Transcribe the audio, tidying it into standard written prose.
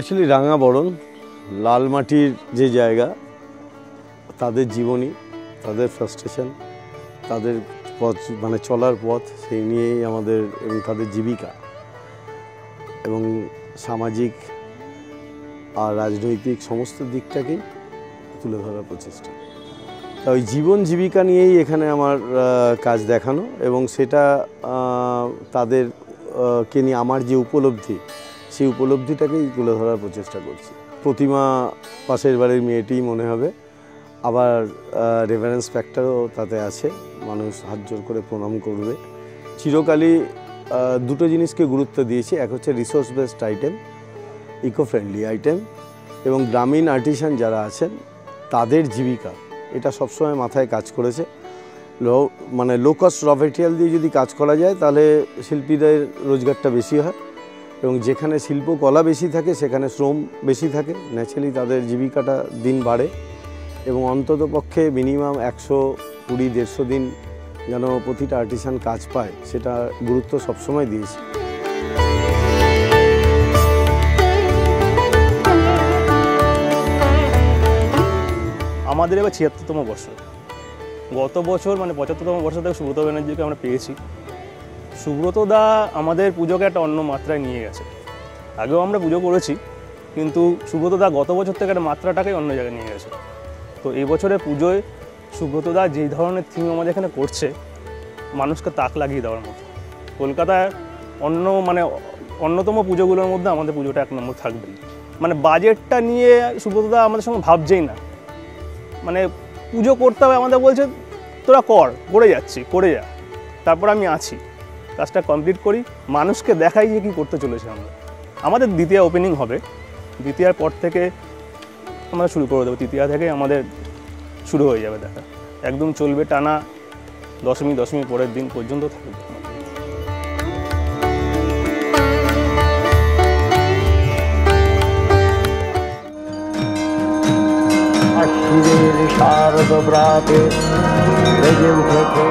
Actually রাঙাবরণ লাল মাটির যে জায়গা, তাদের জীবনী, তাদের ফ্রাস্ট্রেশন, তাদের পথ মানে চলার পথ, সেই নিয়েই আমাদের এবং তাদের জীবিকা এবং সামাজিক আর রাজনৈতিক সমস্ত দিকটাকেই তুলে ধরার প্রচেষ্টা। তা ওই জীবন জীবিকা নিয়েই এখানে আমার কাজ দেখানো এবং সেটা তাদেরকে নিয়ে আমার যে উপলব্ধি, সেই উপলব্ধিটাকেই তুলে ধরার প্রচেষ্টা করছি। প্রতিমা পাশের বাড়ির মেয়েটিই মনে হবে, আবার রেফারেন্স ফ্যাক্টরও তাতে আছে, মানুষ হাত জোর করে প্রণাম করবে। চিরকালই দুটো জিনিসকে গুরুত্ব দিয়েছি, এক হচ্ছে resource based item, eco friendly item, এবং গ্রামীণ আর্টিসান যারা আছেন তাদের জীবিকা, এটা সবসময় মাথায় কাজ করেছে। মানে লো কস্ট র মেটেরিয়াল দিয়ে যদি কাজ করা যায় তাহলে শিল্পীদের রোজগারটা বেশি হয়, এবং যেখানে শিল্পকলা বেশি থাকে সেখানে শ্রম বেশি থাকে, ন্যাচারালি তাদের জীবিকাটা দিন বাড়ে, এবং অন্তত পক্ষে মিনিমাম 120-150 দিন যেন প্রতিটা আর্টিসান কাজ পায়, সেটা গুরুত্ব সবসময় দিয়েছি। আমাদের এবার ৭৬তম বর্ষ। গত বছর মানে ৭৫তম বর্ষ থেকে সুব্রত ব্যানার্জিকে আমরা পেয়েছি। সুব্রত দা আমাদের পুজোকে একটা অন্য মাত্রায় নিয়ে গেছে। আগেও আমরা পুজো করেছি, কিন্তু সুব্রত দা গত বছর থেকে একটা মাত্রাটাকেই অন্য জায়গায় নিয়ে গেছে। তো এই বছরের পুজোয় সুব্রত দা যেই ধরনের থিম আমাদের এখানে করছে, মানুষকে তাক লাগিয়ে দেওয়ার মতো। কলকাতায় অন্যতম পুজোগুলোর মধ্যে আমাদের পুজোটা ১ নম্বর থাকবেই। মানে বাজেটটা নিয়ে সুব্রত দা আমাদের সঙ্গে ভাবছেই না, মানে পুজো করতে হবে আমাদের, বলছে তোরা করে যাচ্ছি, করে যা, তারপর আমি আছি, কাজটা কমপ্লিট করি, মানুষকে দেখাই যে কী করতে চলেছে। আমাদের দ্বিতীয় ওপেনিং হবে, দ্বিতীয়ার পর থেকে আমরা শুরু করে দেবো, তৃতীয়া থেকে আমাদের শুরু হয়ে যাবে দেখা, একদম চলবে টানা দশমী পরের দিন পর্যন্ত থাকবে। শারদ প্রাতে বেজে উঠেছে।